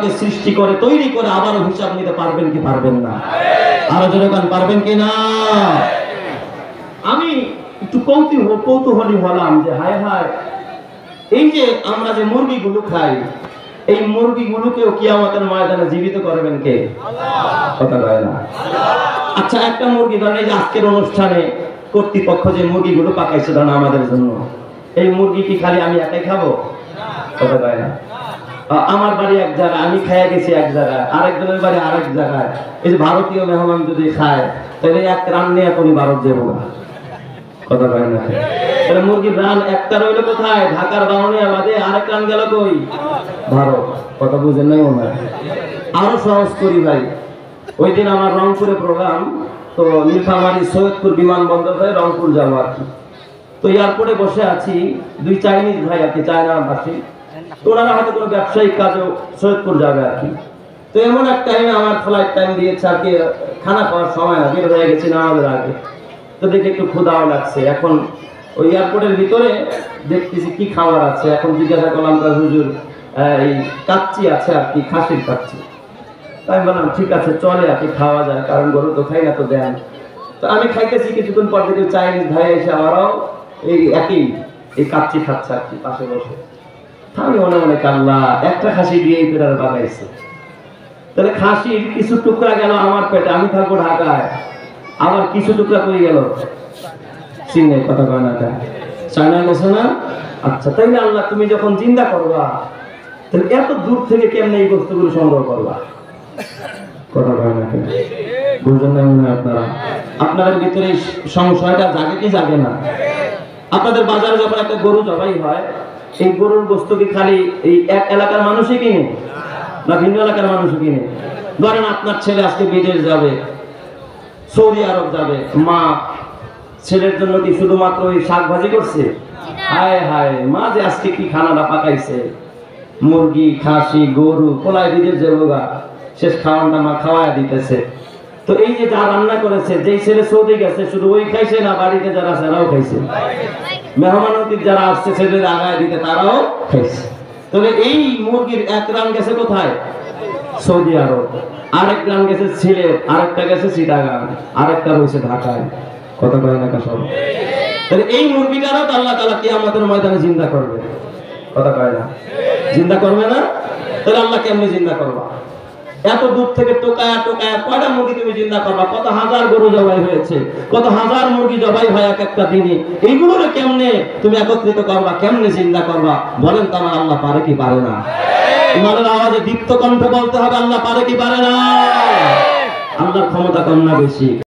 আমাকে সৃষ্টি করে তৈরি করে আবারও হিসাব নিতে পারবেন কি পারবেন না? আরো জোরে গান পারবেন কি না? আমি একটু কৌতূহলী হলাম যে হায় হায়, এই যে আমরা যে মুরগিগুলো খাই, এই মুরগিগুলোকেও কিয়ামতের ময়দানে জীবিত করবেন কে? কথা কয় না। আচ্ছা, একটা মুরগি ধরেন এই যে আজকের অনুষ্ঠানে কর্তৃপক্ষ যে মুরগিগুলো পাকাইছে ধরেন আমাদের জন্য, এই মুরগি কি খালি আমি একাই খাবো? কথা কয় না। আমার বাড়ি এক জায়গায়, আমি খাইয়া গেছি এক জায়গায়, আরেকজনের বাড়ি আরেক জায়গায়। এই যে ভারতীয় মেহমান যদি খায় তাহলে এক রান নিয়ে এখনই ভারত যাবো না। কথা কয় না। তাহলে মুরগির রান একটা রইলো কোথায়? ঢাকার বাউনিয়া বাদে আরেক রান গেল কই? ভারত। কথা বুঝেন নাই মনে হয়? আরো সহজ করি ভাই, ওই দিন আমার রংপুরে প্রোগ্রাম, তো নীলফামারী সৈয়দপুর বিমানবন্দর হয়ে রংপুর যাবো আর কি। তো এয়ারপোর্টে বসে আছি, দুই চাইনিজ ভাই আর কি, চায়না ভাষী। তো ওনারা হয়তো কোনো ব্যবসায়িক কাজেও সৈয়দপুর যাবে আর কি। তো এমন এক টাইমে আমার ফ্লাইট টাইম দিয়েছে আর কি, খানা খাওয়ার সময় না, বের হয়ে গেছি নামাজের আগে। তো দেখে একটু ক্ষুধাও লাগছে। এখন ওই এয়ারপোর্টের ভিতরে দেখতেছি কি খাবার আছে। এখন জিজ্ঞাসা করলাম তার হুজুর এই কাচ্চি আছে আর কি, খাসির কাচ্চি। আমি বললাম ঠিক আছে চলে আর কি, খাওয়া যায়, কারণ গরু তো খাই না, তো দেন। তো আমি খাইতেছি, কিছুক্ষণ পর থেকে চাইনিজ ভাই এসে আমারও এই একই এই কাচ্চি খাচ্ছে আর কি পাশে বসে। আমি মনে মনে কাল্লা, একটা খাসি দিয়ে এই পেটার বাগাইছে, তাহলে খাসির কিছু টুকরা গেল আমার পেটে, আমি থাকবো ঢাকায়, আবার কিছু টুকরা করে গেল চীনে। কথা কয় না, চায়না গেছে না? আচ্ছা, তাইলে আল্লাহ তুমি যখন চিন্তা করবা, তাহলে এত দূর থেকে কেমনে এই বস্তুগুলো সংগ্রহ করবা? কথা কয় না, বুঝলেন না মনে হয় আপনারা? আপনাদের ভিতরে সংশয়টা জাগে কি জাগে না? আপনাদের বাজারে যখন একটা গরু জবাই হয়, এই গরুর বস্তু কি খালি এই এক এলাকার মানুষই কিনে না ভিন্ন এলাকার মানুষও কিনে? ধরেন আপনার ছেলে আজকে বিদেশ যাবে, সৌদি আরব যাবে, মা ছেলের জন্য কি শুধুমাত্র ওই শাক ভাজি করছে? হায় হায়, মা যে আজকে কি খানাটা পাকাইছে, মুরগি, খাসি, গরু, কোলায় বিদেশ যাবোগা, শেষ খাওয়ানটা মা খাওয়ায় দিতেছে। তো এই যে যা রান্না করেছে, যেই ছেলে সৌদি গেছে শুধু ওই খাইছে না, বাড়িতে যারা আছে তারাও খাইছে, মেহমান অতিথি যারা আসছে ছেলের আগায় দিতে তারাও খাইছে। তাহলে এই মুরগির এক রান গেছে কোথায়? সৌদি আরব। আরেক রান গেছে সিলেট, আরেকটা গেছে চিটাগাং, আরেকটা রয়েছে ঢাকায়। কথা কয় না সব? তাহলে এই মুরগিটারও আল্লাহ তাআলা কিয়ামতের ময়দানে জিন্দা করবে। কথা কয় না? জিন্দা করবে না? তাহলে আল্লাহ কেমনে জিন্দা করবা? এত দূর থেকে টোকায়া টোকায়া কয়টা মুরগি তুমি জিন্দা করবা? কত হাজার গরু জবাই হয়েছে, কত হাজার মুরগি জবাই হয় এক একটা দিনে। এইগুলোর কেমনে তুমি একত্রিত করবা, কেমনে জিন্দা করবা? বলেন তো আমার আল্লাহ পারে কি পারে না? ইমানের আওয়াজে দীপ্ত কণ্ঠে বলতে হবে, আল্লাহ পারে কি পারে না? আল্লাহর ক্ষমতা কম না বেশি?